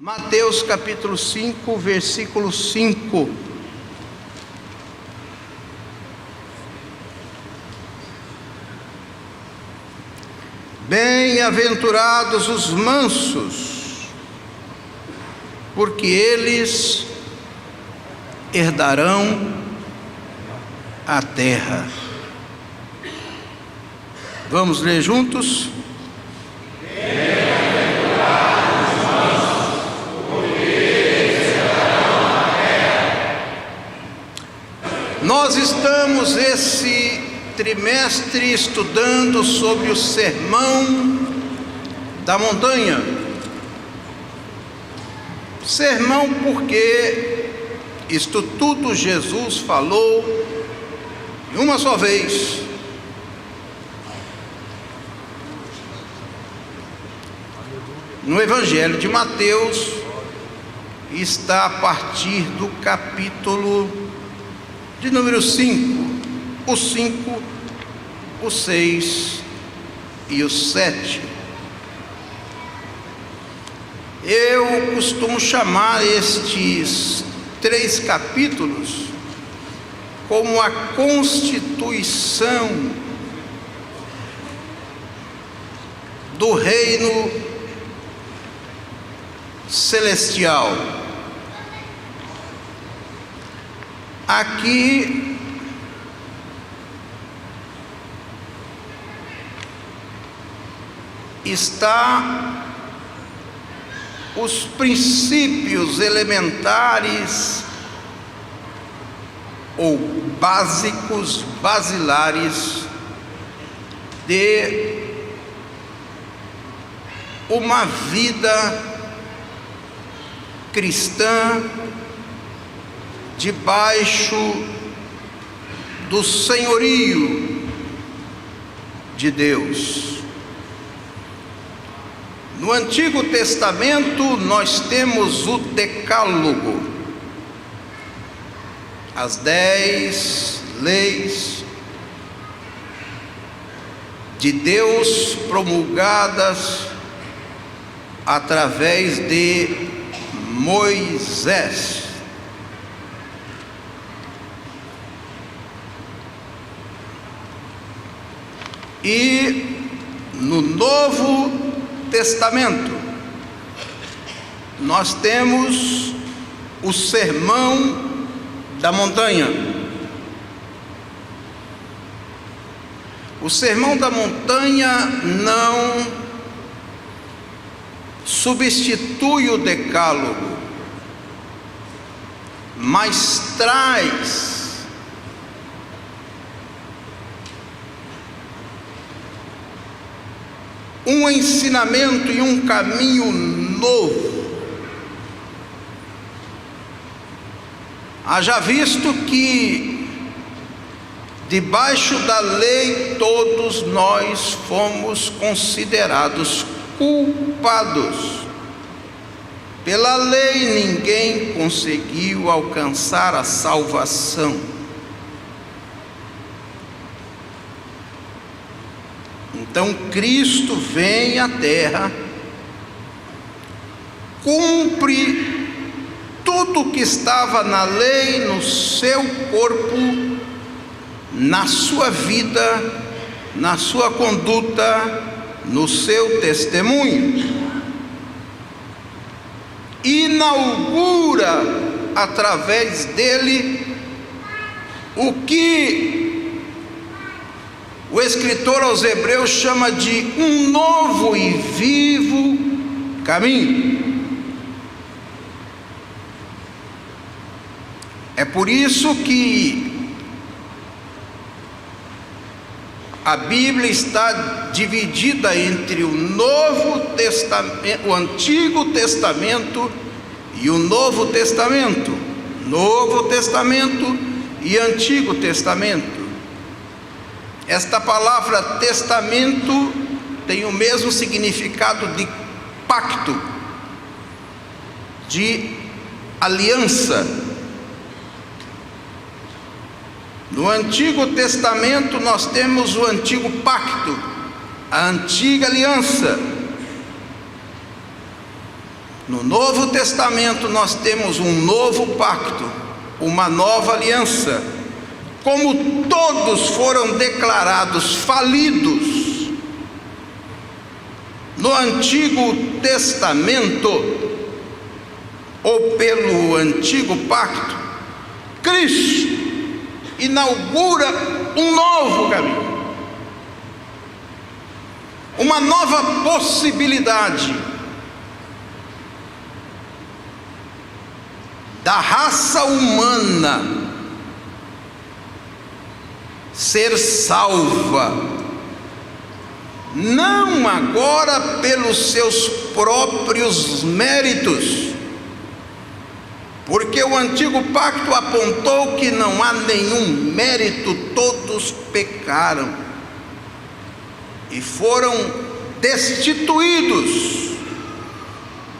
Mateus capítulo 5, versículo 5. Bem-aventurados os mansos, porque eles herdarão a terra. Vamos ler juntos? Nós estamos esse trimestre estudando sobre o Sermão da Montanha. Sermão porque isto tudo Jesus falou de uma só vez. No Evangelho de Mateus, está a partir do capítulo de número 5, o 5, o 6 e o 7. Eu costumo chamar estes 3 capítulos como a constituição do reino celestial. Aqui está os princípios elementares ou básicos, basilares de uma vida cristã debaixo do senhorio de Deus. No Antigo Testamento nós temos o Decálogo, as 10 leis de Deus promulgadas através de Moisés. E no Novo Testamento nós temos o Sermão da Montanha. O Sermão da Montanha não substitui o Decálogo, mas traz um ensinamento e um caminho novo. Haja visto que debaixo da lei todos nós fomos considerados culpados. Pela lei ninguém conseguiu alcançar a salvação. Então Cristo vem à terra, cumpre tudo que estava na lei no seu corpo, na sua vida, na sua conduta, no seu testemunho. Inaugura através dele o que o escritor aos Hebreus chama de um novo e vivo caminho. É por isso que a Bíblia está dividida entre o Novo Testamento, o Antigo Testamento e o Novo Testamento. Novo Testamento e Antigo Testamento. Esta palavra testamento tem o mesmo significado de pacto, de aliança. No Antigo Testamento nós temos o Antigo Pacto, a Antiga Aliança. No Novo Testamento nós temos um novo pacto, uma nova aliança. Como todos foram declarados falidos no Antigo Testamento, ou pelo Antigo Pacto, Cristo inaugura um novo caminho, uma nova possibilidade da raça humana ser salva, não agora pelos seus próprios méritos, porque o Antigo Pacto apontou que não há nenhum mérito, todos pecaram e foram destituídos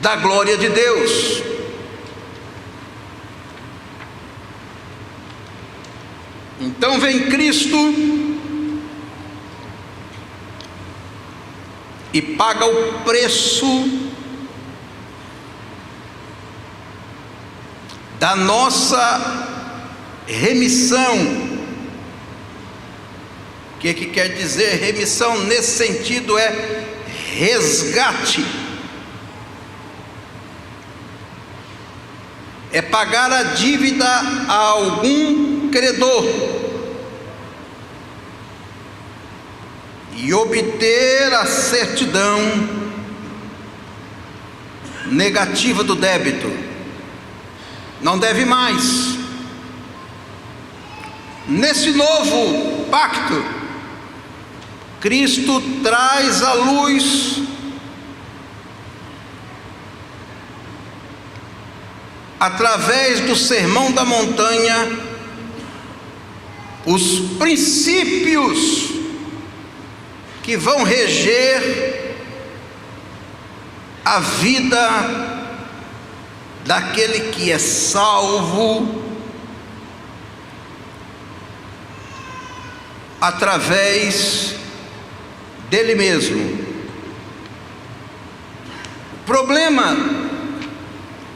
da glória de Deus. Então vem Cristo e paga o preço da nossa remissão. O que quer dizer remissão? Nesse sentido é resgate, é pagar a dívida a algum credor e obter a certidão negativa do débito. Não deve mais. Nesse novo pacto, Cristo traz à luz através do Sermão da Montanha os princípios que vão reger a vida daquele que é salvo através dele mesmo. O problema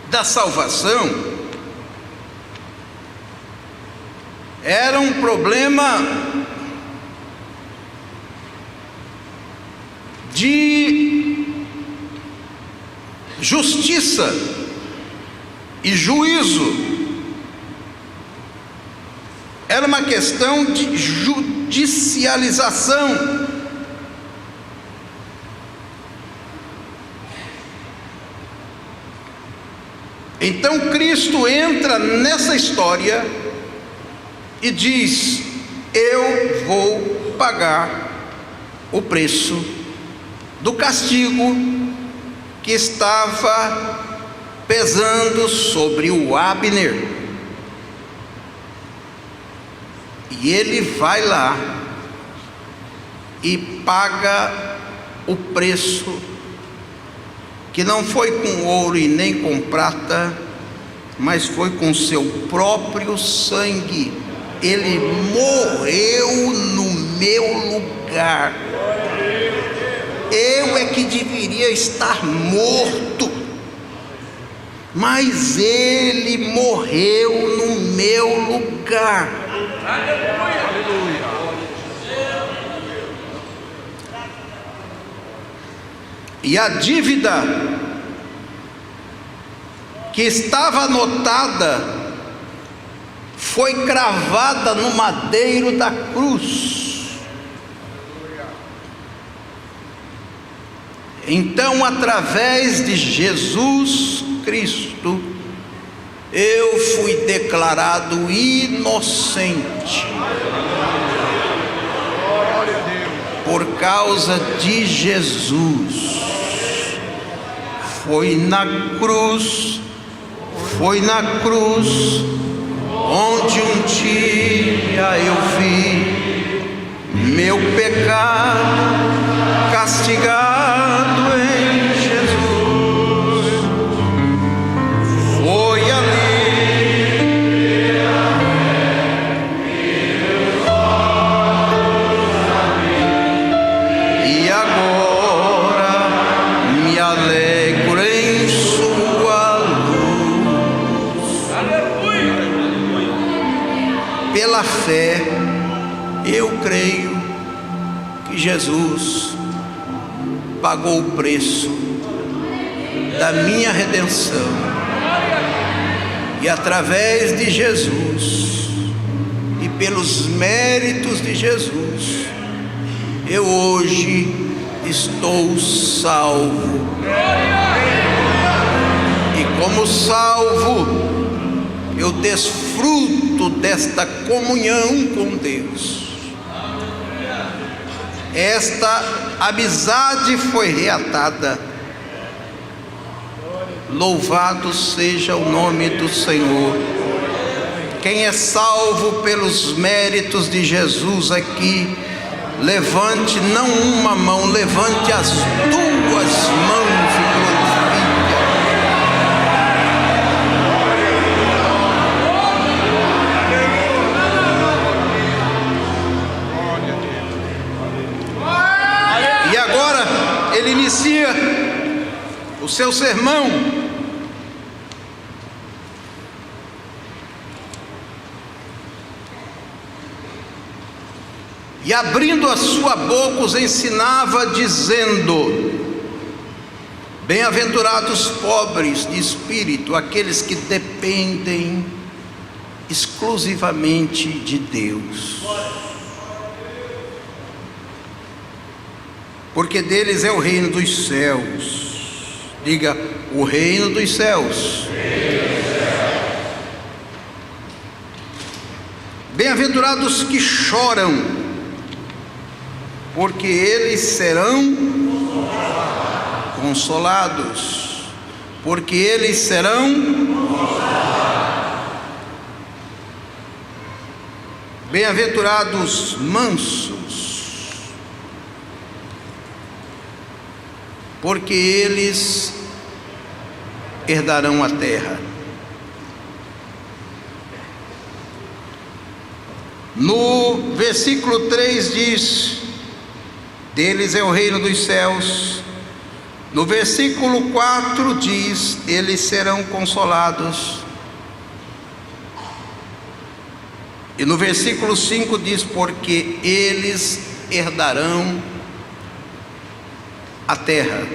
da salvação era um problema de justiça e juízo, era uma questão de judicialização. Então Cristo entra nessa história e diz: eu vou pagar o preço do castigo que estava pesando sobre o Abner. E ele vai lá e paga o preço, que não foi com ouro e nem com prata, mas foi com seu próprio sangue. Ele morreu no meu lugar. Eu é que deveria estar morto, mas ele morreu no meu lugar. Aleluia. E a dívida que estava anotada foi cravada no madeiro da cruz. Então, através de Jesus Cristo, eu fui declarado inocente. Por causa de Jesus. Foi na cruz onde um dia eu vi meu pecado castigado em Jesus. Foi ali e agora me alegro em sua pela fé, eu creio que Jesus pagou o preço da minha redenção, e através de Jesus e pelos méritos de Jesus, eu hoje estou salvo. E como salvo, eu desfruto desta comunhão com Deus. Esta amizade foi reatada. Louvado seja o nome do Senhor. Quem é salvo pelos méritos de Jesus aqui, levante não uma mão, levante as duas mãos e glorifique. E agora ele inicia o seu sermão. E abrindo a sua boca os ensinava, dizendo: bem-aventurados pobres de espírito, aqueles que dependem exclusivamente de Deus, porque deles é o reino dos céus. Diga: o reino dos céus. Bem-aventurados que choram, porque eles serão consolados. Porque eles serão bem-aventurados mansos, porque eles herdarão a terra. No versículo 3 diz: deles é o reino dos céus. No versículo 4 diz: eles serão consolados. E no versículo 5 diz: porque eles herdarão a terra.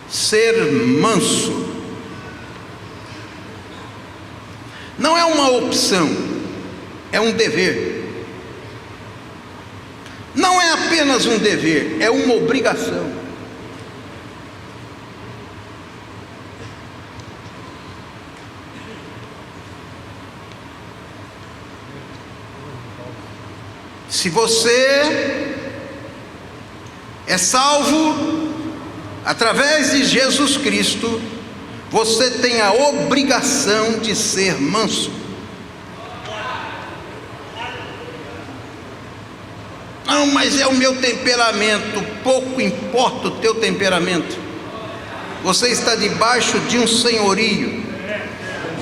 Ser manso não é uma opção, é um dever. Não é apenas um dever, é uma obrigação. Se você é salvo através de Jesus Cristo, você tem a obrigação de ser manso. Não, mas é o meu temperamento. Pouco importa o teu temperamento. Você está debaixo de um senhorio.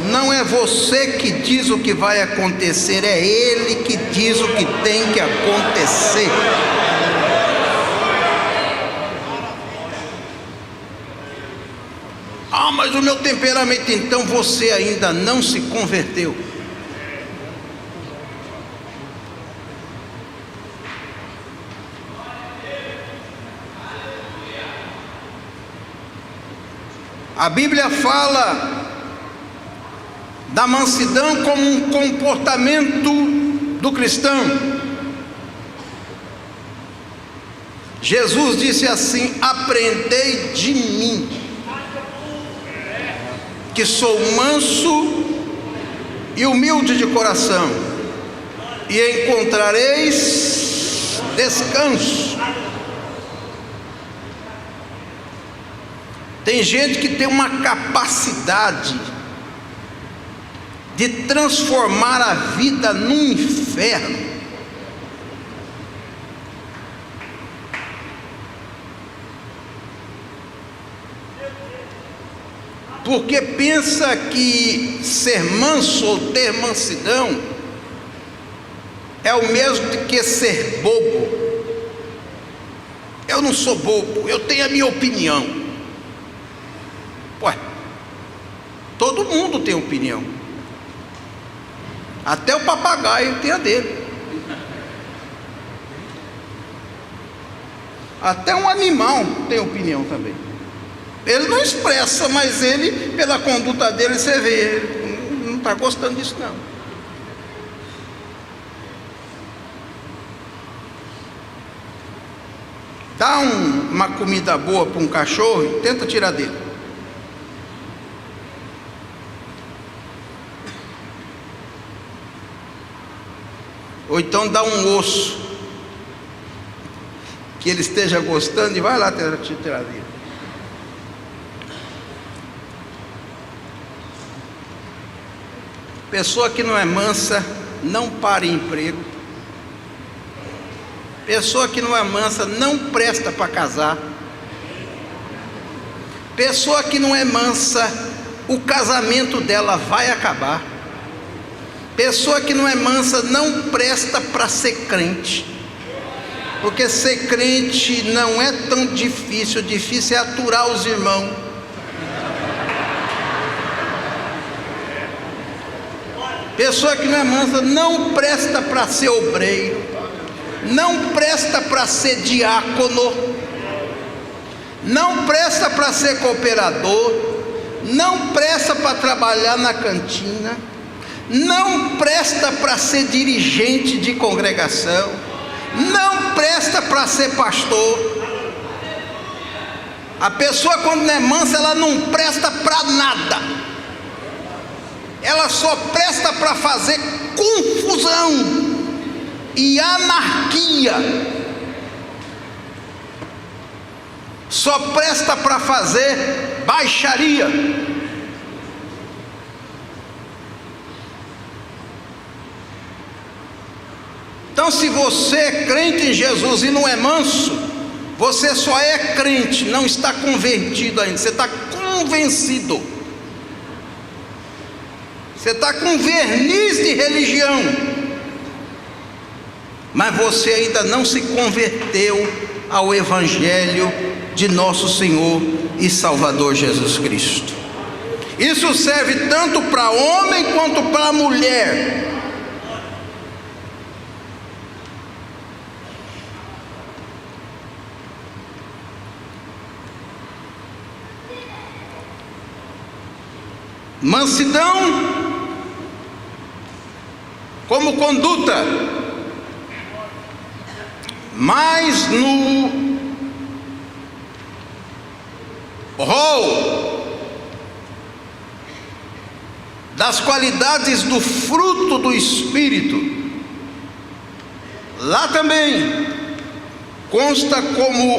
Não é você que diz o que vai acontecer, é Ele que diz o que tem que acontecer. Ah, mas o meu temperamento, então você ainda não se converteu. A Bíblia fala da mansidão como um comportamento do cristão. Jesus disse assim: aprendei de mim, que sou manso e humilde de coração, e encontrareis descanso. Tem gente que tem uma capacidade de transformar a vida num inferno. Porque pensa que ser manso ou ter mansidão é o mesmo que ser bobo. Eu não sou bobo, eu tenho a minha opinião. Ué, todo mundo tem opinião. Até o papagaio tem a dele. Até um animal tem opinião também. Ele não expressa, mas ele, pela conduta dele, você vê, ele não está gostando disso não. Dá uma comida boa para um cachorro e tenta tirar dele. Ou então dá um osso que ele esteja gostando e vai lá tirar dele. Pessoa que não é mansa não para em emprego. Pessoa que não é mansa não presta para casar. Pessoa que não é mansa, o casamento dela vai acabar. Pessoa que não é mansa não presta para ser crente. Porque ser crente não é tão difícil, difícil é aturar os irmãos. Pessoa que não é mansa não presta para ser obreiro, não presta para ser diácono, não presta para ser cooperador, não presta para trabalhar na cantina, não presta para ser dirigente de congregação, não presta para ser pastor. A pessoa, quando não é mansa, ela não presta para nada. Ela só presta para fazer confusão e anarquia. Só presta para fazer baixaria. Então, se você é crente em Jesus e não é manso, você só é crente, não está convertido ainda, você está convencido. Você está com verniz de religião, mas você ainda não se converteu ao Evangelho de nosso Senhor e Salvador Jesus Cristo. Isso serve tanto para homem quanto para mulher. Mansidão como conduta, mas no rol das qualidades do fruto do Espírito, lá também consta como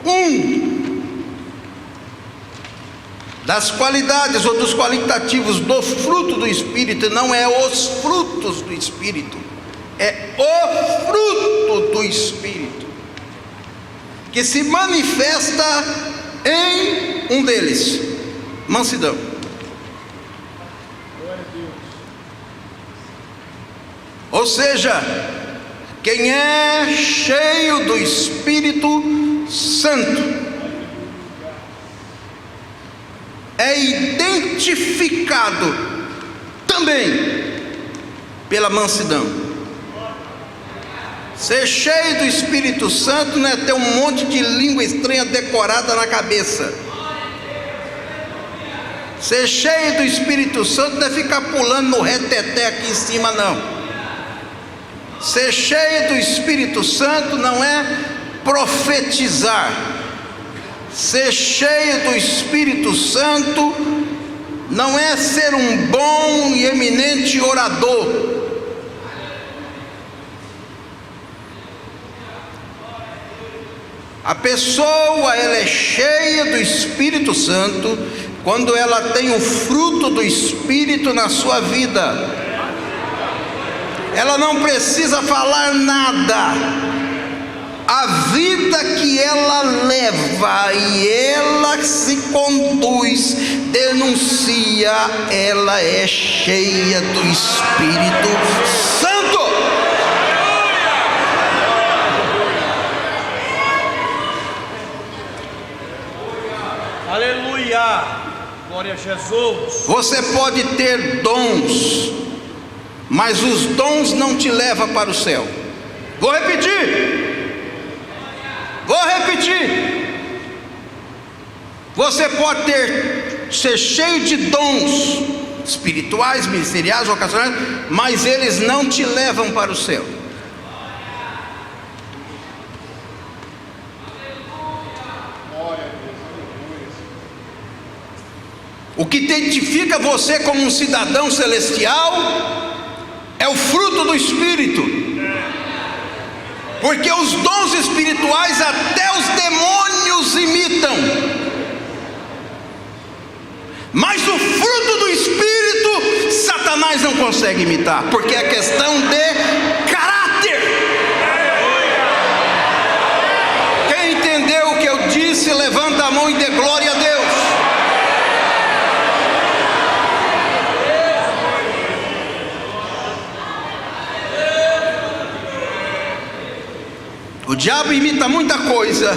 um das qualidades ou dos qualitativos do fruto do Espírito. Não é os frutos do Espírito, é o fruto do Espírito que se manifesta em um deles: mansidão. Ou seja, quem é cheio do Espírito Santo é identificado também pela mansidão. Ser cheio do Espírito Santo não é ter um monte de língua estranha decorada na cabeça. Ser cheio do Espírito Santo não é ficar pulando no reteté aqui em cima, não. Ser cheio do Espírito Santo não é profetizar. Ser cheio do Espírito Santo não é ser um bom e eminente orador. A pessoa, ela é cheia do Espírito Santo quando ela tem o fruto do Espírito na sua vida. Ela não precisa falar nada. A vida que ela leva e ela se conduz, denuncia, ela é cheia do Espírito Santo. Aleluia, glória a Jesus. Você pode ter dons, mas os dons não te levam para o céu. Vou repetir. Você pode ser cheio de dons espirituais, ministeriais, vocacionais, mas eles não te levam para o céu. O que identifica você como um cidadão celestial é o fruto do Espírito, porque os dons espirituais até os demônios imitam, mas o fruto do Espírito Satanás não consegue imitar, porque é questão de caráter. Quem entendeu o que eu disse, levanta a mão e dê glória a Deus. O diabo imita muita coisa,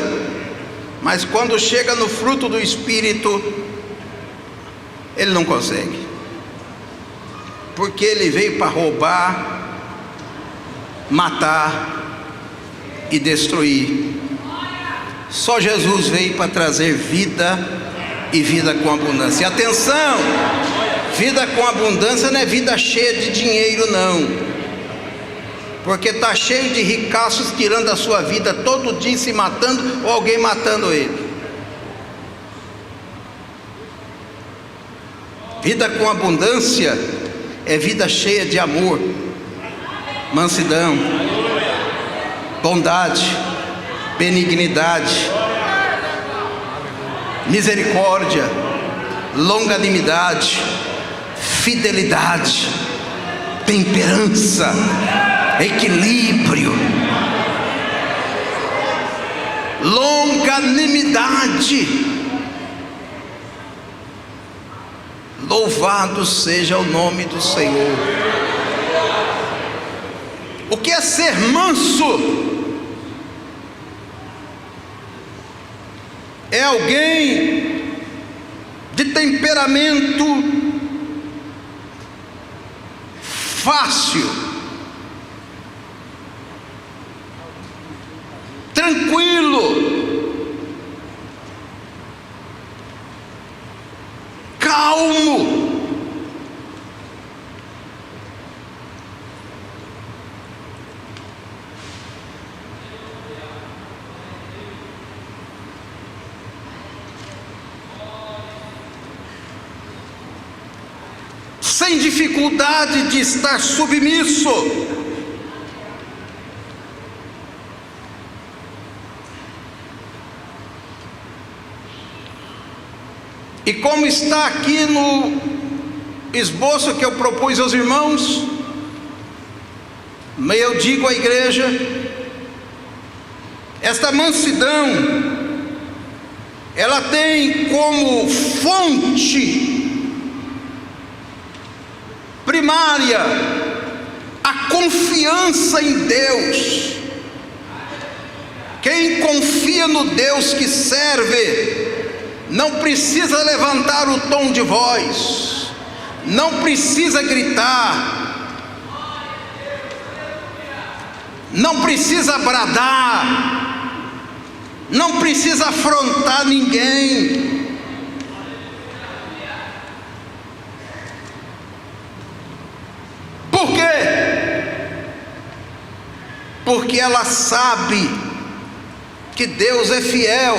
mas quando chega no fruto do Espírito, ele não consegue, porque ele veio para roubar, matar e destruir. Só Jesus veio para trazer vida e vida com abundância. E atenção, vida com abundância não é vida cheia de dinheiro não, porque está cheio de ricaços tirando a sua vida todo dia, se matando, ou alguém matando ele. Vida com abundância é vida cheia de amor, mansidão, bondade, benignidade, misericórdia, longanimidade, fidelidade, temperança, equilíbrio, longanimidade. Louvado seja o nome do Senhor. O que é ser manso? É alguém de temperamento fácil, tranquilo, calmo, sem dificuldade de estar submisso. E como está aqui no esboço que eu propus aos irmãos, eu digo à igreja, esta mansidão, ela tem como fonte primária a confiança em Deus. Quem confia no Deus que serve não precisa levantar o tom de voz, não precisa gritar, não precisa bradar, não precisa afrontar ninguém. Por quê? Porque ela sabe que Deus é fiel,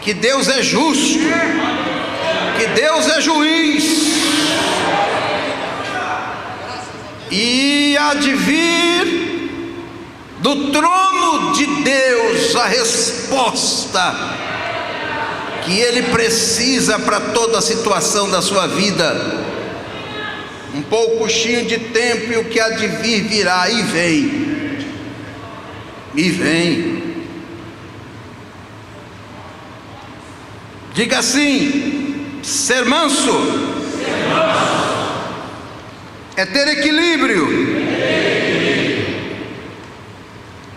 que Deus é justo, que Deus é juiz, e há de vir do trono de Deus a resposta que Ele precisa para toda a situação da sua vida. Um pouquinho de tempo e o que há de vir virá, e vem, e vem. Diga assim: ser manso é ter equilíbrio,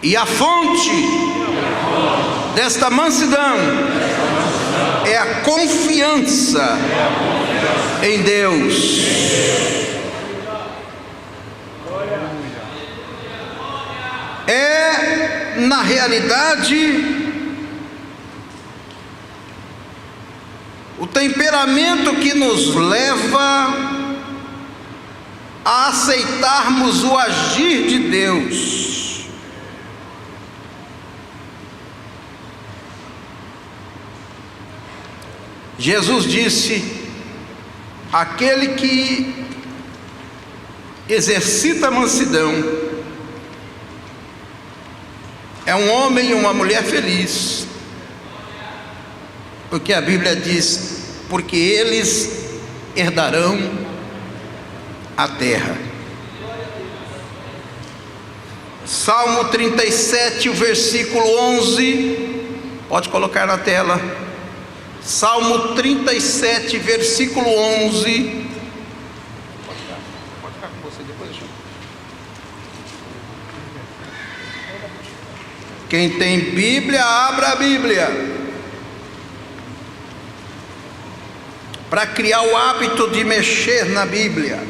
e a fonte desta mansidão é a confiança em Deus. na realidade, o temperamento que nos leva a aceitarmos o agir de Deus. Jesus disse: aquele que exercita a mansidão é um homem e uma mulher feliz, porque a Bíblia diz: porque eles herdarão a terra. Salmo 37, o versículo 11, pode colocar na tela. Salmo 37, versículo 11. Pode ficar com você depois, deixa eu... Quem tem Bíblia, abra a Bíblia, para criar o hábito de mexer na Bíblia.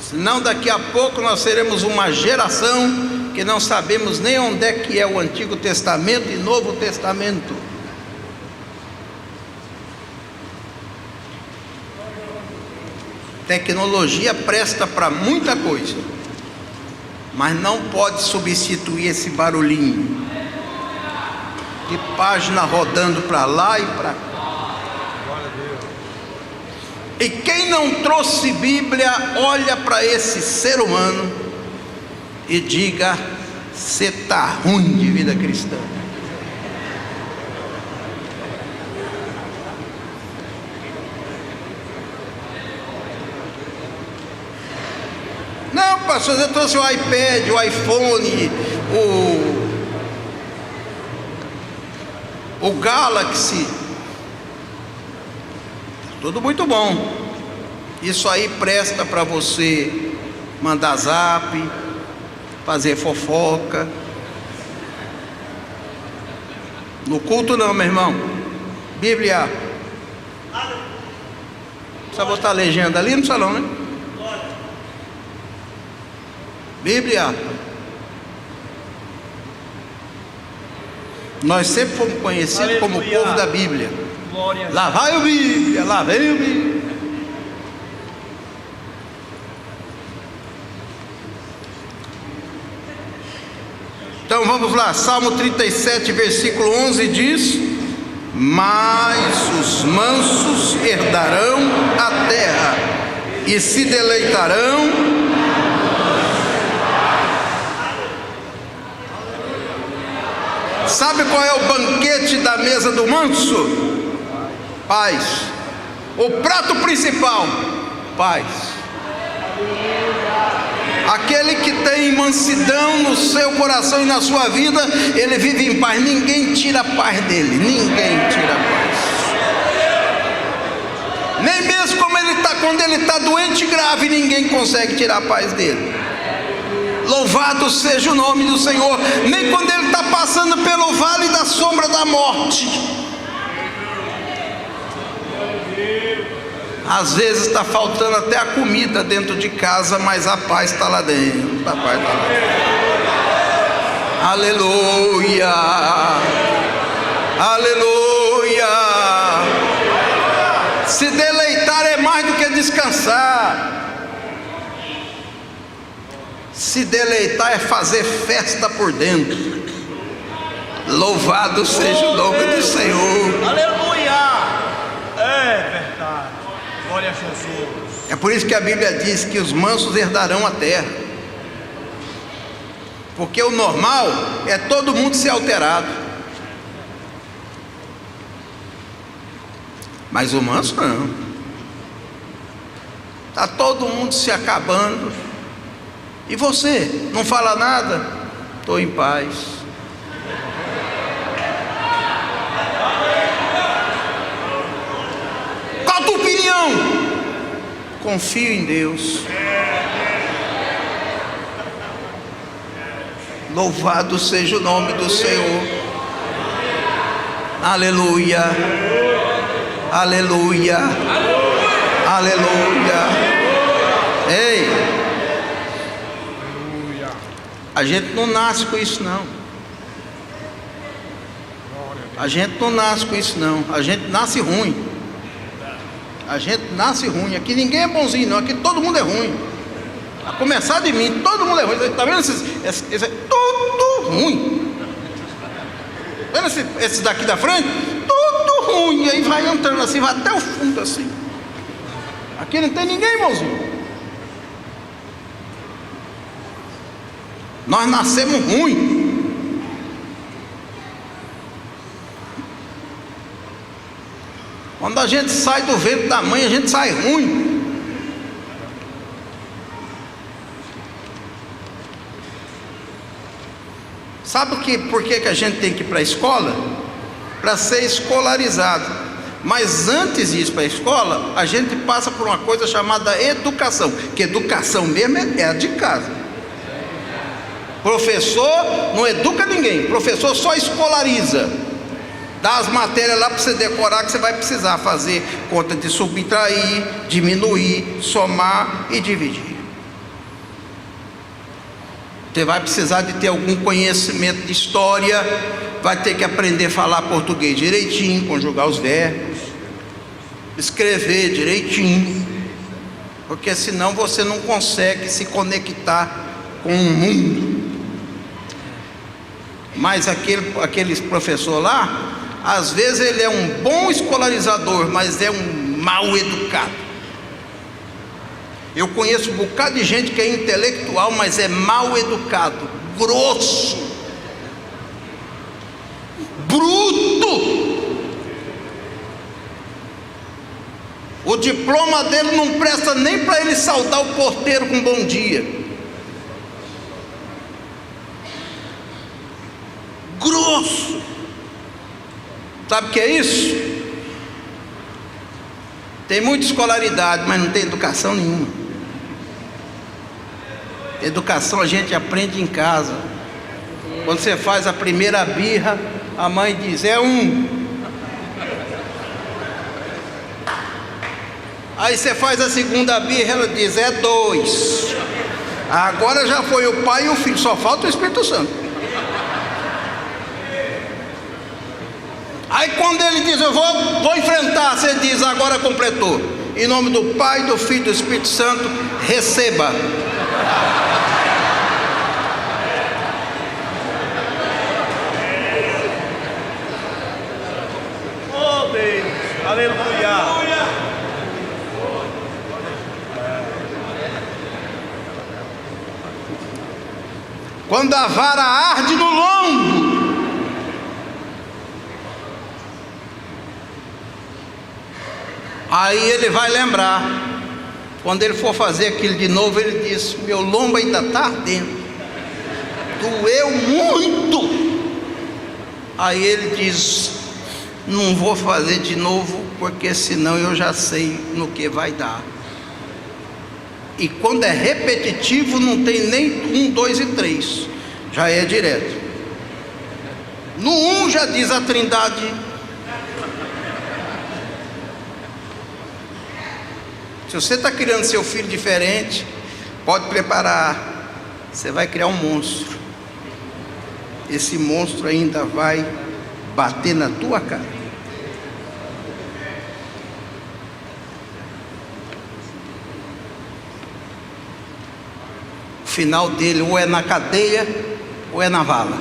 Senão daqui a pouco nós seremos uma geração que não sabemos nem onde é que é o Antigo Testamento e Novo Testamento. Tecnologia presta para muita coisa, mas não pode substituir esse barulhinho de página rodando para lá e para cá. E quem não trouxe Bíblia, olha para esse ser humano e diga: você está ruim de vida cristã. Não, pastor, eu trouxe o iPad, o iPhone, o Galaxy. Tudo muito bom. Isso aí presta para você mandar zap, fazer fofoca. No culto não, meu irmão. Bíblia. Precisa botar a legenda ali no salão, né? Bíblia. Nós sempre fomos conhecidos como o povo da Bíblia. Lá vai o Bíblia, lá vem o Bíblia. Então vamos lá, Salmo 37, versículo 11 diz: mas os mansos herdarão a terra e se deleitarão. Sabe qual é o banquete da mesa do manso? Paz. O prato principal, paz. Aquele que tem mansidão no seu coração e na sua vida, ele vive em paz. Ninguém tira a paz dele. Ninguém tira a paz. Nem mesmo como ele está, quando ele está doente grave, ninguém consegue tirar a paz dele. Louvado seja o nome do Senhor. Nem quando ele está passando pelo vale da sombra da morte. Às vezes está faltando até a comida dentro de casa, mas a paz está lá dentro. A paz está lá dentro. Aleluia. Aleluia. Se deleitar é mais do que descansar. Se deleitar é fazer festa por dentro. Louvado seja o nome do Senhor. Aleluia. É verdade. Glória a Jesus. É por isso que a Bíblia diz que os mansos herdarão a terra. Porque o normal é todo mundo ser alterado, mas o manso não. Está todo mundo se acabando. E você não fala nada? Estou em paz. Qual a tua opinião? Confio em Deus. Louvado seja o nome do Senhor. Aleluia. Aleluia. Aleluia. Ei. A gente não nasce com isso não. A gente não nasce com isso não. A gente nasce ruim. A gente nasce ruim. Aqui ninguém é bonzinho não. Aqui todo mundo é ruim. A começar de mim, todo mundo é ruim. Está vendo esse tudo ruim. Vendo esse daqui da frente? Tudo ruim. E aí vai entrando assim, vai até o fundo assim. Aqui não tem ninguém bonzinho. Nós nascemos ruim. Quando a gente sai do ventre da mãe, a gente sai ruim. Sabe por que a gente tem que ir para a escola? Para ser escolarizado. Mas antes de ir para a escola, a gente passa por uma coisa chamada educação. Que educação mesmo é a de casa. Professor não educa ninguém. Professor só escolariza. Dá as matérias lá para você decorar, que você vai precisar fazer conta de subtrair, diminuir, somar e dividir. Você vai precisar de ter algum conhecimento de história, vai ter que aprender a falar português direitinho, conjugar os verbos, escrever direitinho, porque senão você não consegue se conectar com o mundo. Mas aquele professor lá, às vezes ele é um bom escolarizador, mas é um mal educado. Eu conheço um bocado de gente que é intelectual, mas é mal educado, grosso, bruto. O diploma dele não presta nem para ele saudar o porteiro com bom dia. Grosso. Sabe o que é isso? Tem muita escolaridade, mas não tem educação nenhuma. Educação a gente aprende em casa. Quando você faz a primeira birra, a mãe diz: é 1. Aí você faz a segunda birra, ela diz: é 2. Agora já foi o pai e o filho, só falta o Espírito Santo. Aí quando ele diz: eu vou enfrentar, você diz: agora completou. Em nome do Pai, do Filho e do Espírito Santo, receba. Oh Deus, aleluia. Quando a vara arde no lombo, aí ele vai lembrar. Quando ele for fazer aquilo de novo, ele diz: meu lombo ainda está ardendo, doeu muito. Aí ele diz: não vou fazer de novo, porque senão eu já sei no que vai dar. E quando é repetitivo, não tem nem 1, 2 e 3, já é direto. No 1 já diz a Trindade. Se você está criando seu filho diferente, pode preparar. Você vai criar um monstro. Esse monstro ainda vai bater na tua cara. O final dele ou é na cadeia ou é na vala.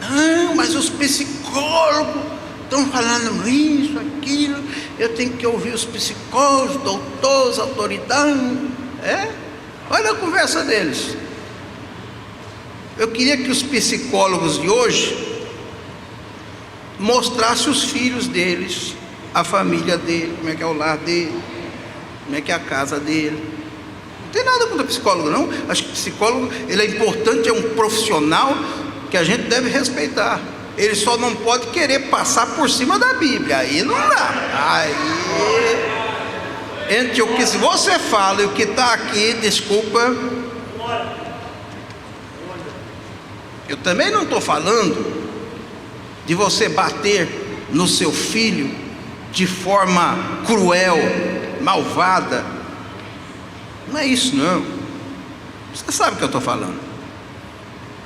Não, mas os psicólogos estão falando isso, aquilo. Eu tenho que ouvir os psicólogos, doutores, autoridades. Olha a conversa deles. Eu queria que os psicólogos de hoje mostrassem os filhos deles, a família dele, como é que é o lar dele, como é que é a casa dele. Não tem nada contra psicólogo não. Acho que psicólogo, ele é importante, é um profissional que a gente deve respeitar. Ele só não pode querer passar por cima da Bíblia. Aí não dá. Aí, entre o que você fala e o que está aqui, desculpa, eu também não estou falando de você bater no seu filho de forma cruel, malvada. Não é isso não. Você sabe o que eu estou falando.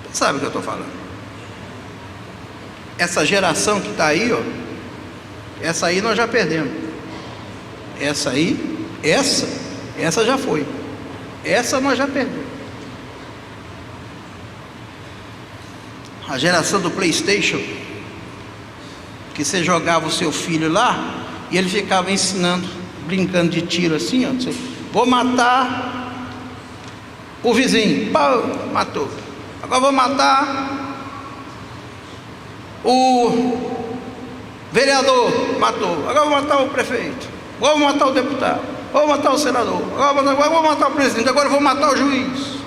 Você sabe o que eu estou falando. Essa geração que está aí, ó, essa aí nós já perdemos. Essa aí, essa já foi. Essa nós já perdemos. A geração do PlayStation, que você jogava o seu filho lá e ele ficava ensinando, brincando de tiro assim, ó, vou matar o vizinho, pau, matou. Agora vou matar o vereador, matou. Agora vou matar o prefeito, agora vou matar o deputado, vou matar o senador, agora vou matar o presidente, agora vou matar o juiz,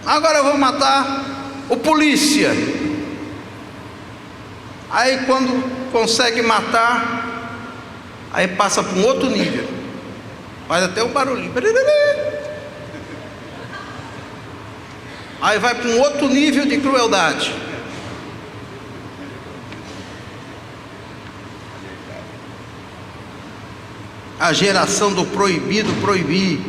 agora eu vou matar o polícia. Aí quando consegue matar, aí passa para um outro nível, faz até um barulhinho, aí vai para um outro nível de crueldade. A geração do proibido proibir.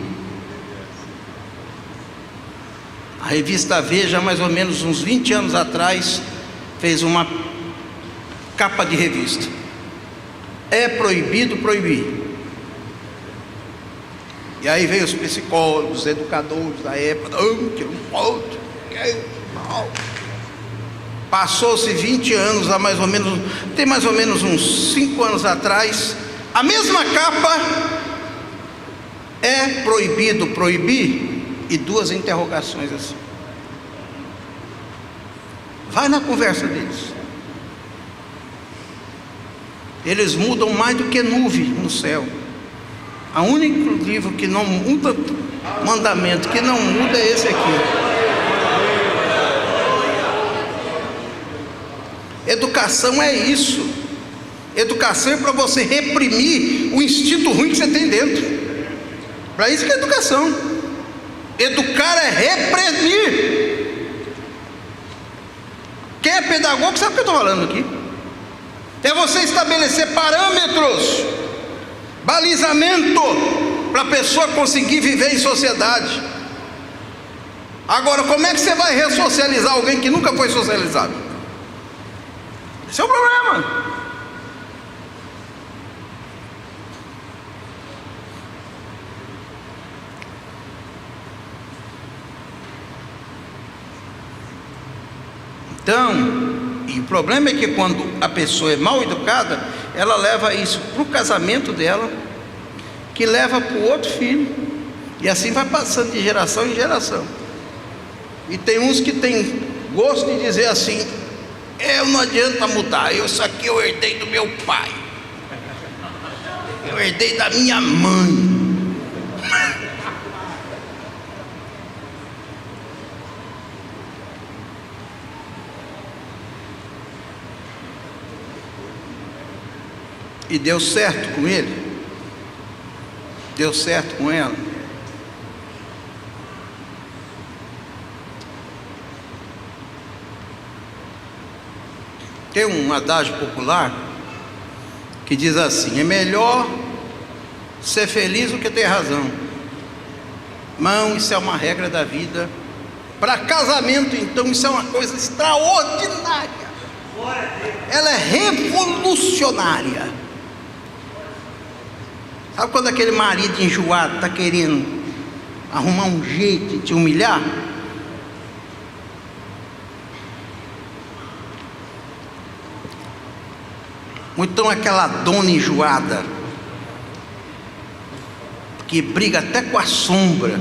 A revista Veja, mais ou menos uns 20 anos atrás, fez uma capa de revista: é proibido proibir. E aí veio os psicólogos, os educadores da época, que não pode, passou-se 20 anos, tem mais ou menos uns 5 anos atrás, a mesma capa, é proibido proibir, e 2 interrogações assim. Vai na conversa deles. Eles mudam mais do que nuvem no céu. O único livro que não muda, mandamento que não muda, é esse aqui. Educação é isso. Educação é para você reprimir o instinto ruim que você tem dentro. Para isso que é educação. Educar é reprimir. Quem é pedagogo sabe o que eu estou falando aqui. É você estabelecer parâmetros, balizamento, para a pessoa conseguir viver em sociedade. Agora, como é que você vai ressocializar alguém que nunca foi socializado? Esse é o problema. Então, e o problema é que quando a pessoa é mal educada, ela leva isso para o casamento dela, que leva para o outro filho, e assim vai passando de geração em geração. E tem uns que tem gosto de dizer assim: não adianta mudar, isso aqui eu herdei do meu pai, eu herdei da minha mãe. E deu certo com ele? Deu certo com ela? Tem um adágio popular que diz assim: é melhor ser feliz do que ter razão. Não, isso é uma regra da vida. Para casamento, então, isso é uma coisa extraordinária. Ela é revolucionária. Sabe quando aquele marido enjoado está querendo arrumar um jeito de te humilhar? Ou então aquela dona enjoada, que briga até com a sombra.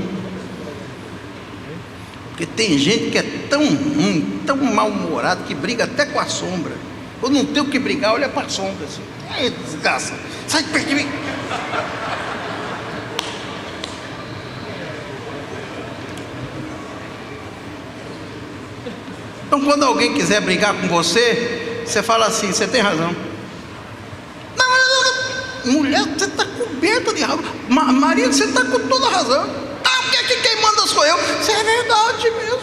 Porque tem gente que é tão ruim, tão mal-humorado, que briga até com a sombra. Ou não tem o que brigar, olha para a sombra assim: ai, desgraça, sai de perto de mim. Então, quando alguém quiser brigar com você, você fala assim: você tem razão. Não, mulher, você está coberta de razão. Marido, você está com toda a razão. Porque aqui quem manda sou eu. Isso é verdade mesmo.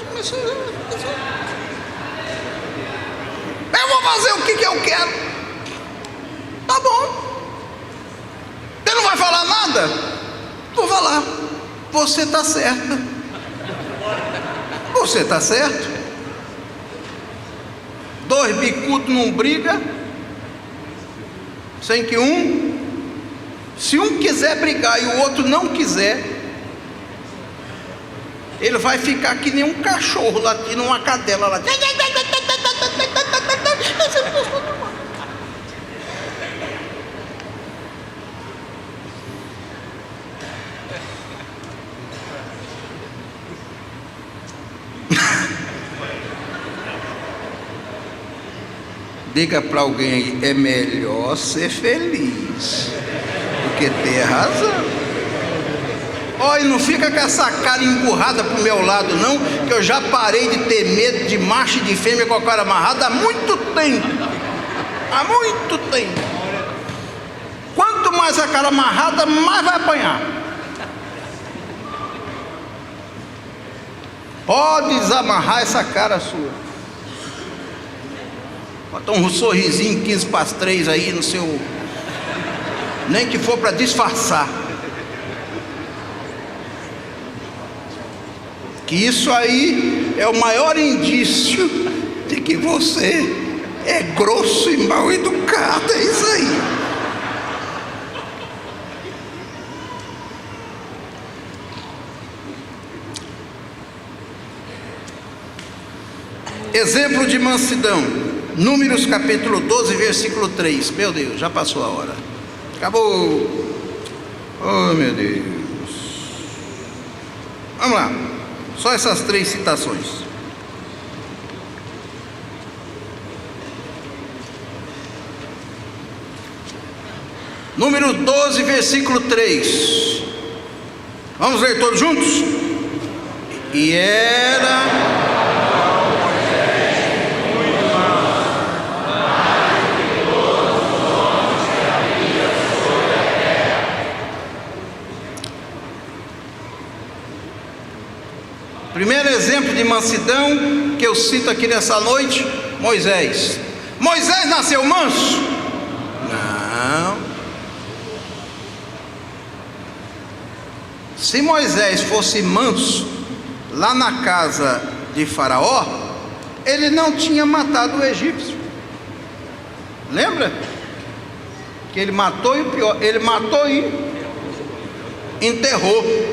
Eu vou fazer o que eu quero. Tá bom. Ele não vai falar nada? Vou falar. Você está certa. Você está certo. Dois bicudos não brigam sem que se um quiser brigar e o outro não quiser, ele vai ficar que nem um cachorro latindo uma cadela lá. Diga para alguém aí, é melhor ser feliz do que ter razão. Olha, não fica com essa cara emburrada pro meu lado não, que eu já parei de ter medo de macho e de fêmea com a cara amarrada há muito tempo. Há muito tempo. Quanto mais a cara amarrada, mais vai apanhar. Pode desamarrar essa cara sua. Bota um sorrisinho 15 para as 3 aí no seu... Nem que for para disfarçar. Que isso aí é o maior indício de que você é grosso e mal educado. É isso aí. Exemplo de mansidão. Números capítulo 12, versículo 3. Meu Deus, já passou a hora. Acabou. Oh, meu Deus. Vamos lá. Só essas 3 citações. Número 12, versículo 3. Vamos ler todos juntos? E era... Primeiro exemplo de mansidão que eu cito aqui nessa noite, Moisés. Moisés nasceu manso? Não. Se Moisés fosse manso, lá na casa de Faraó, ele não tinha matado o egípcio. Lembra? Que ele matou, e o pior, ele matou e enterrou.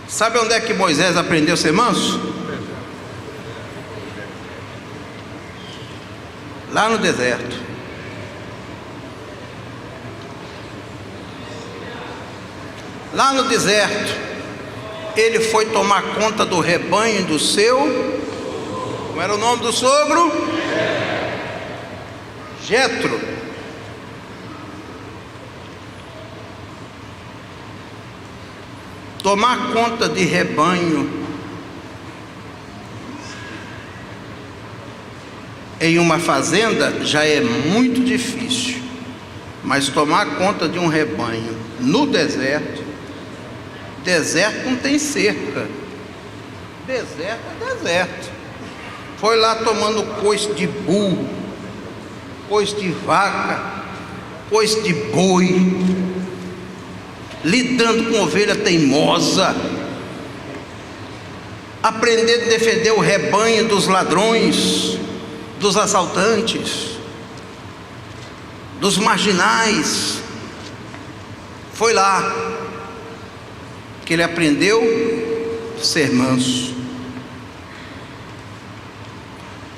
Sabe onde é que Moisés aprendeu a ser manso? Lá no deserto. Lá no deserto, ele foi tomar conta do rebanho do seu... Como era o nome do sogro? Jetro. Tomar conta de rebanho em uma fazenda já é muito difícil, mas tomar conta de um rebanho no deserto, deserto não tem cerca, deserto é deserto. Foi lá tomando coice de burro, coice de vaca, coice de boi, lidando com ovelha teimosa, aprendendo a defender o rebanho dos ladrões, dos assaltantes, dos marginais. Foi lá que ele aprendeu a ser manso.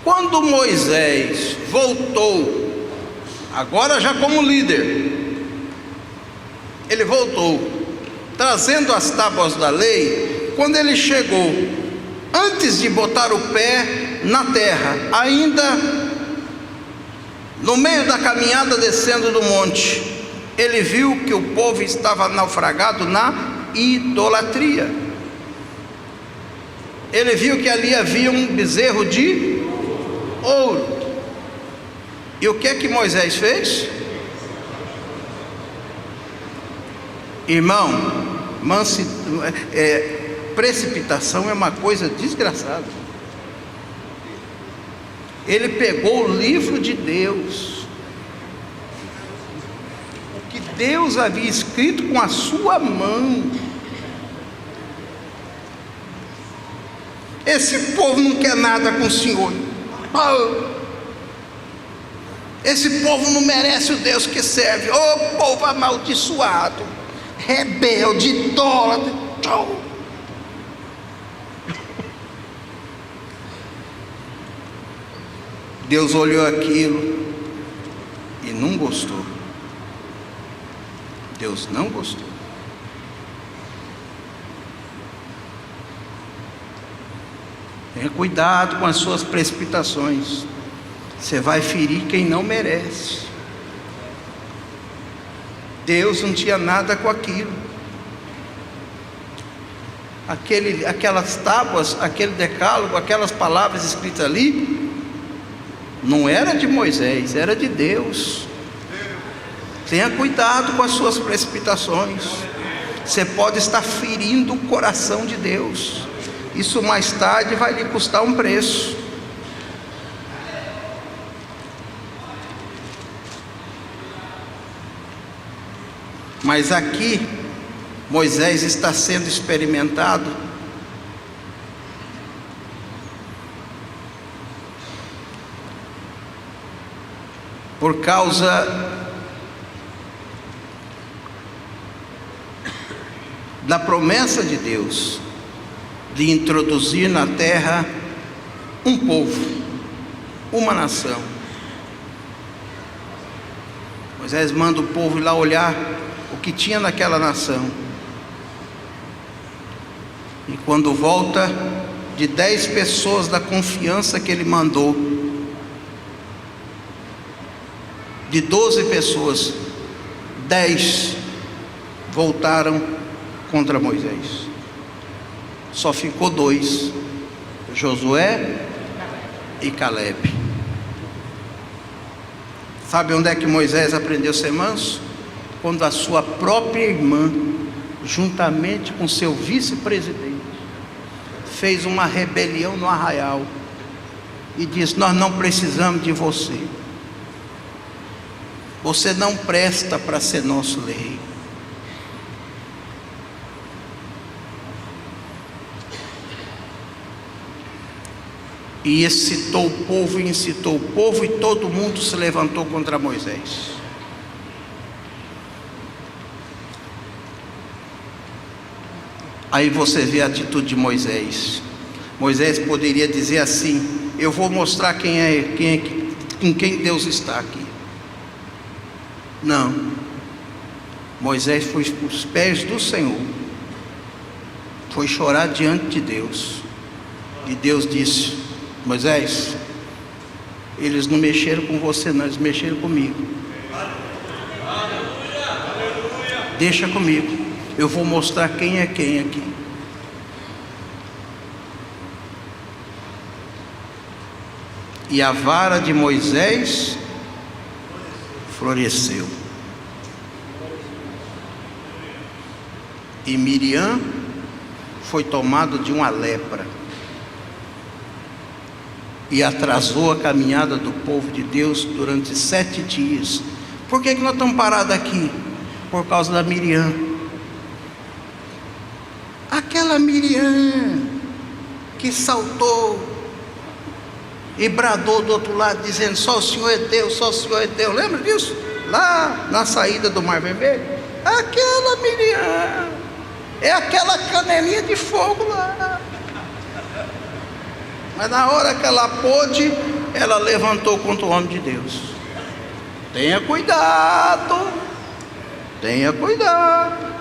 Quando Moisés voltou, agora já como líder, ele voltou, trazendo as tábuas da lei. Quando ele chegou, antes de botar o pé na terra, ainda no meio da caminhada descendo do monte, ele viu que o povo estava naufragado na idolatria. Ele viu que ali havia um bezerro de ouro. E o que é que Moisés fez? Irmão, precipitação é uma coisa desgraçada. Ele pegou o livro de Deus, o que Deus havia escrito com a sua mão. Esse povo não quer nada com o Senhor. Esse povo não merece o Deus que serve. Ô povo amaldiçoado, rebelde, idólatra. Deus olhou aquilo e não gostou. Deus não gostou. Tenha cuidado com as suas precipitações. Você vai ferir quem não merece. Deus não tinha nada com aquilo. Aquelas tábuas, aquele decálogo, aquelas palavras escritas ali, não era de Moisés, era de Deus. Tenha cuidado com as suas precipitações. Você pode estar ferindo o coração de Deus. Isso mais tarde vai lhe custar um preço. Mas aqui Moisés está sendo experimentado por causa da promessa de Deus de introduzir na terra um povo, uma nação. Moisés manda o povo ir lá olhar o que tinha naquela nação. E quando volta, de 10 pessoas da confiança que ele mandou, de 12 pessoas, 10 voltaram contra Moisés. Só ficou 2, Josué e Caleb. Sabe onde é que Moisés aprendeu a ser manso? Quando a sua própria irmã, juntamente com seu vice-presidente, fez uma rebelião no arraial e disse: nós não precisamos de você. Você não presta para ser nosso rei. E excitou o povo, e incitou o povo, e todo mundo se levantou contra Moisés. Aí você vê a atitude de Moisés. Moisés poderia dizer assim: eu vou mostrar em quem Deus está aqui. Não. Moisés foi para os pés do Senhor, foi chorar diante de Deus, e Deus disse: Moisés, eles não mexeram com você não, eles mexeram comigo. Deixa comigo, eu vou mostrar quem é quem aqui. E a vara de Moisés floresceu. E Miriam foi tomada de uma lepra. E atrasou a caminhada do povo de Deus durante 7 dias. Por que nós estamos parados aqui? Por causa da Miriam. Aquela Miriam que saltou e bradou do outro lado, dizendo: só o Senhor é Deus, só o Senhor é Deus. Lembra disso? Lá na saída do Mar Vermelho. Aquela Miriam é aquela canelinha de fogo lá. Mas na hora que ela pôde, ela levantou contra o homem de Deus. Tenha cuidado, tenha cuidado.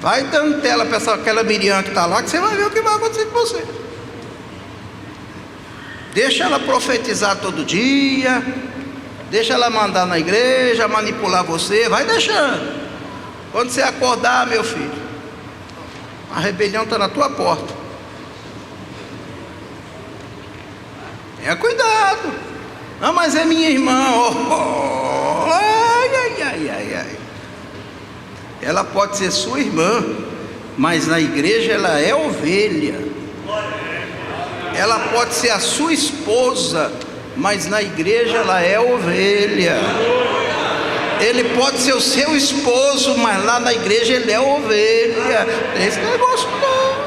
Vai dando tela para aquela Miriam que está lá, que você vai ver o que vai acontecer com você. Deixa ela profetizar todo dia, deixa ela mandar na igreja, manipular você, vai deixando. Quando você acordar, meu filho, a rebelião está na tua porta. Tenha cuidado. Não, mas é minha irmã. Ai. Ela pode ser sua irmã, mas na igreja ela é ovelha. Ela pode ser a sua esposa, mas na igreja ela é ovelha. Ele pode ser o seu esposo, mas lá na igreja ele é ovelha. Esse negócio não.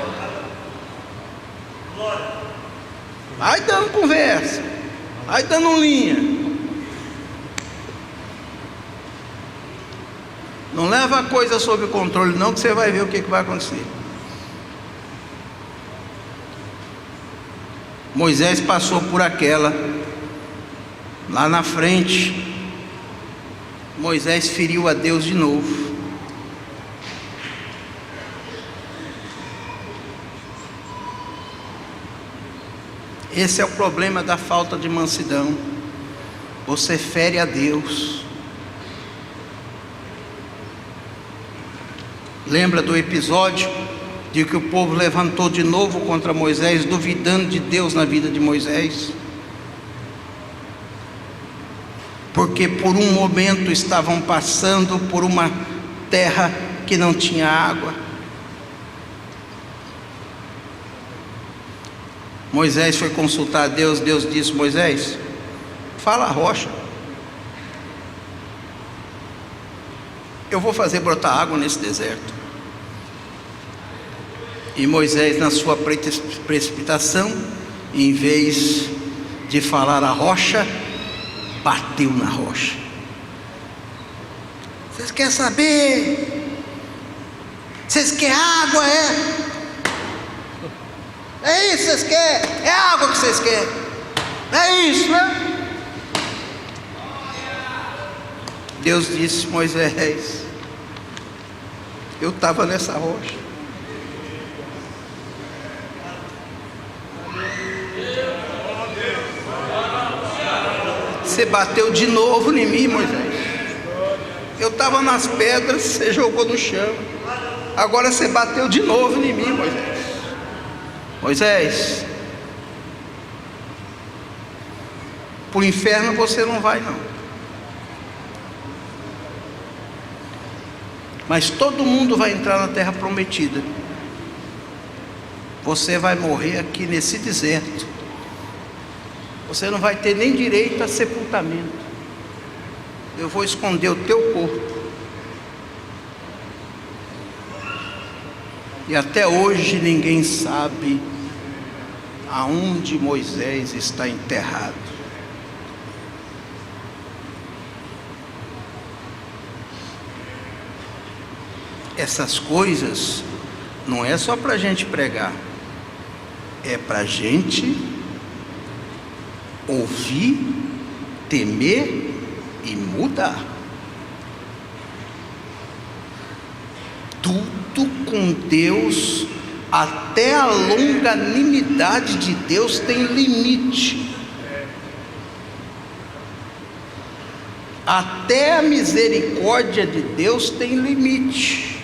Vai dando conversa, vai dando linha. Não leva a coisa sob controle não, que você vai ver o que vai acontecer. Moisés passou por aquela, lá na frente, Moisés feriu a Deus de novo. Esse é o problema da falta de mansidão. Você fere a Deus. Lembra do episódio de que o povo levantou de novo contra Moisés, duvidando de Deus na vida de Moisés? Porque por um momento estavam passando por uma terra que não tinha água. Moisés foi consultar a Deus. Deus disse: Moisés, fala a rocha, eu vou fazer brotar água nesse deserto. E Moisés, na sua precipitação, em vez de falar a rocha, bateu na rocha. Vocês querem saber? Vocês querem água, é? É isso que vocês querem? É água que vocês querem? É isso, né? Deus disse: Moisés, eu estava nessa rocha. Você bateu de novo em mim, Moisés. Eu estava nas pedras, você jogou no chão. Agora você bateu de novo em mim, Moisés. Moisés, para o inferno você não vai não. Mas todo mundo vai entrar na terra prometida. Você vai morrer aqui nesse deserto. Você não vai ter nem direito a sepultamento. Eu vou esconder o teu corpo. E até hoje ninguém sabe aonde Moisés está enterrado. Essas coisas não é só para a gente pregar, é para a gente ouvir, temer e mudar. Tudo com Deus, até a longanimidade de Deus tem limite. Até a misericórdia de Deus tem limite.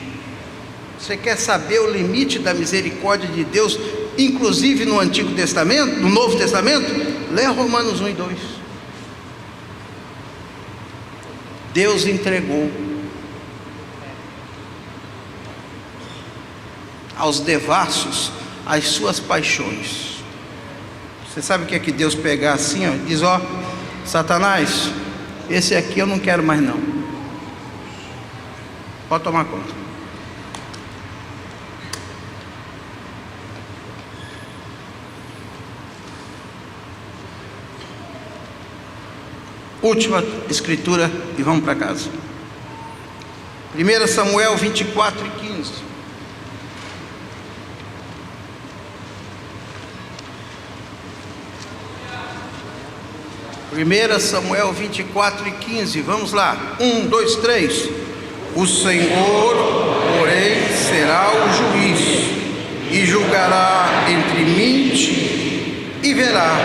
Você quer saber o limite da misericórdia de Deus, inclusive no Antigo Testamento, no Novo Testamento? Lê Romanos 1 e 2. Deus entregou aos devassos as suas paixões. Você sabe o que é que Deus pegar assim, ó, diz: ó, Satanás, esse aqui eu não quero mais não. Pode tomar conta. Última escritura e vamos para casa. 1 Samuel 24 e 15. Primeira Samuel 24 e 15. Vamos lá. 1, 2, 3. O Senhor, porém, será o juiz e julgará entre mim e verá,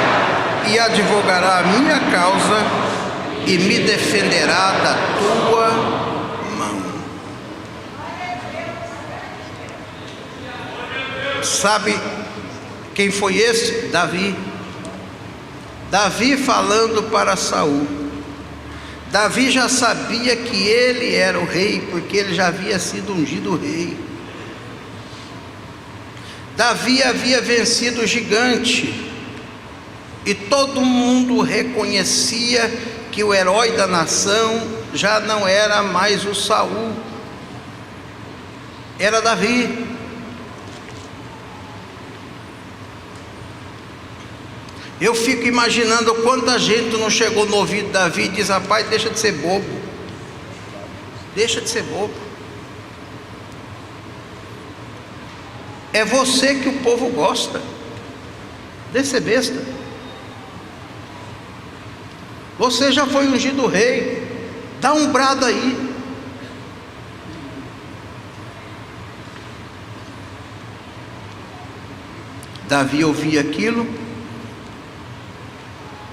e advogará a minha causa e me defenderá da tua mão. Sabe quem foi esse? Davi. Davi falando para Saul. Davi já sabia que ele era o rei, porque ele já havia sido ungido rei. Davi havia vencido o gigante. e todo mundo reconhecia que o herói da nação já não era mais o Saul, era Davi. Eu fico imaginando quanta gente não chegou no ouvido de Davi e diz: rapaz, deixa de ser bobo, deixa de ser bobo, é você que o povo gosta, deixa de ser besta, você já foi ungido rei, dá um brado aí. Davi ouvia aquilo,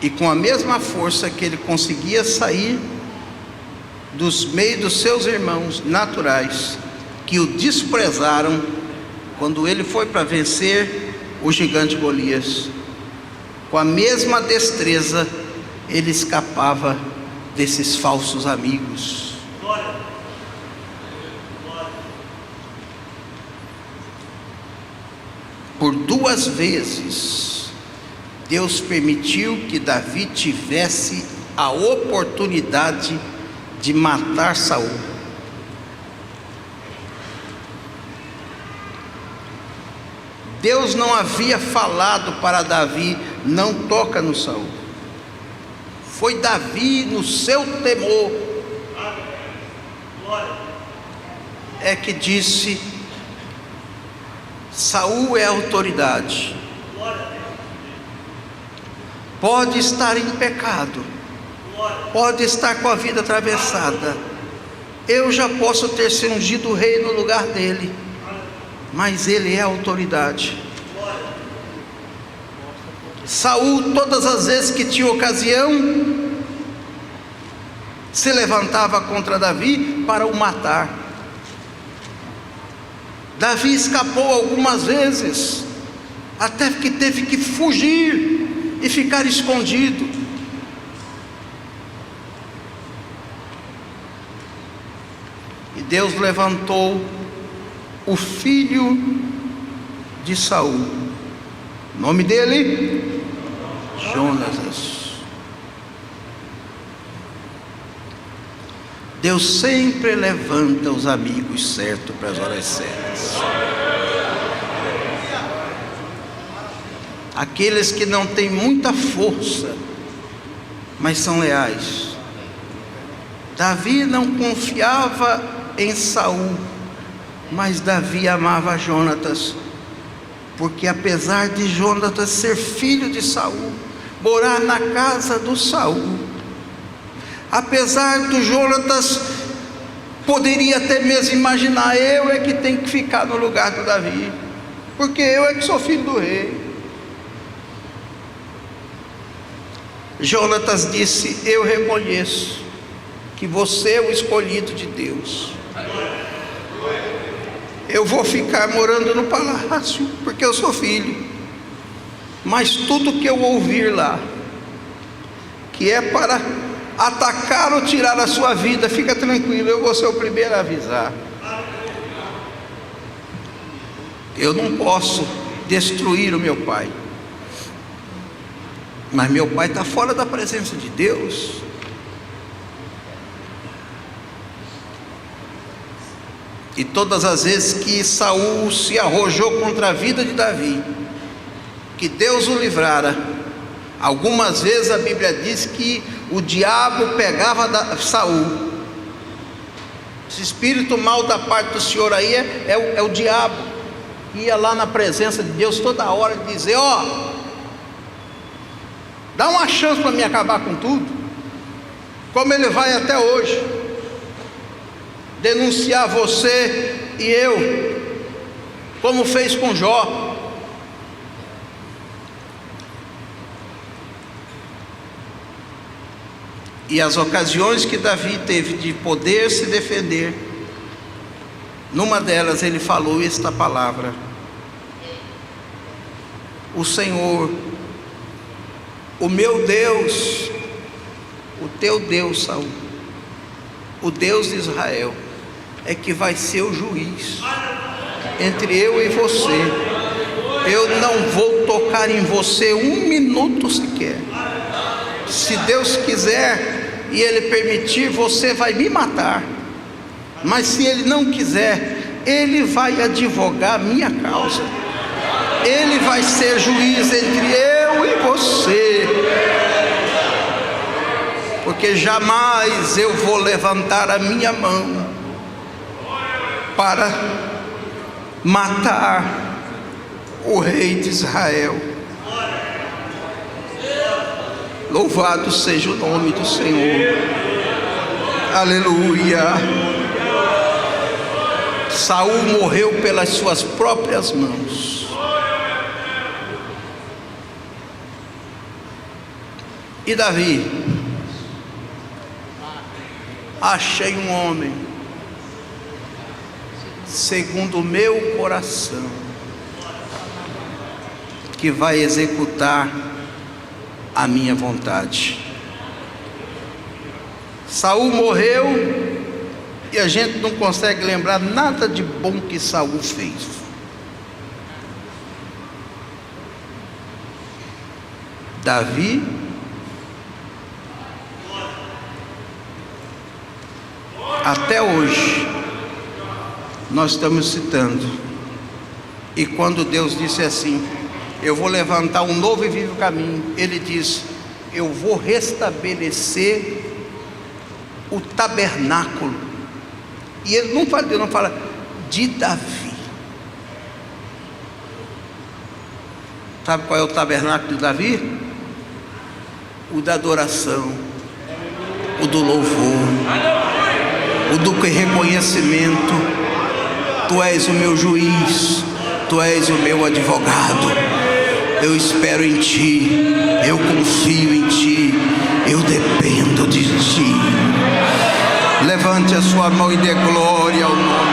e com a mesma força que ele conseguia sair dos meios dos seus irmãos naturais, que o desprezaram quando ele foi para vencer o gigante Golias, com a mesma destreza ele escapava desses falsos amigos. Por 2 vezes Deus permitiu que Davi tivesse a oportunidade de matar Saul. Deus não havia falado para Davi: não toca no Saul. Foi Davi, no seu temor, é que disse: Saul é autoridade, pode estar em pecado, pode estar com a vida atravessada, eu já posso ter sido ungido rei no lugar dele, mas ele é autoridade. Saul, todas as vezes que tinha ocasião, se levantava contra Davi para o matar. Davi escapou algumas vezes, até que teve que fugir e ficar escondido. E Deus levantou o filho de Saul, o nome dele, Jonatas. Deus sempre levanta os amigos certos para as horas certas. Aqueles que não têm muita força, mas são leais. Davi não confiava em Saul, mas Davi amava Jonatas, porque apesar de Jonatas ser filho de Saul, morar na casa do Saul, apesar do Jonatas poderia até mesmo imaginar: eu é que tenho que ficar no lugar do Davi, porque eu é que sou filho do rei. Jonatas disse: eu reconheço que você é o escolhido de Deus, eu vou ficar morando no palácio, porque eu sou filho, mas tudo que eu ouvir lá, que é para atacar ou tirar a sua vida, fica tranquilo, eu vou ser o primeiro a avisar. Eu não posso destruir o meu pai, mas meu pai está fora da presença de Deus. E todas as vezes que Saul se arrojou contra a vida de Davi, que Deus o livrara, algumas vezes a Bíblia diz que o diabo pegava Saul. Esse espírito mal da parte do Senhor aí é o diabo, que ia lá na presença de Deus toda hora e dizer: ó, dá uma chance para me acabar com tudo, como ele vai até hoje, denunciar você e eu, como fez com Jó. E as ocasiões que Davi teve de poder se defender, numa delas ele falou esta palavra: o Senhor, o meu Deus, o teu Deus, Saul, o Deus de Israel, é que vai ser o juiz entre eu e você. eu não vou tocar em você um minuto sequer. Se Deus quiser e Ele permitir, você vai me matar. Mas se Ele não quiser, Ele vai advogar minha causa. Ele vai ser juiz entre eu e você. Porque jamais eu vou levantar a minha mão para matar o rei de Israel. Louvado seja o nome do Senhor. Aleluia. Saul morreu pelas suas próprias mãos. E Davi: achei um homem segundo o meu coração, que vai executar a minha vontade. Saul morreu e a gente não consegue lembrar nada de bom que Saul fez. Davi até hoje nós estamos citando. E quando Deus disse assim: eu vou levantar um novo e vivo caminho, Ele diz: eu vou restabelecer o tabernáculo. E Ele não fala, Deus não fala de Davi. Sabe qual é o tabernáculo de Davi? O da adoração, o do louvor, o do reconhecimento. Tu és o meu juiz, Tu és o meu advogado. Eu espero em Ti, eu confio em Ti, eu dependo de Ti. Levante a sua mão e dê glória ao nome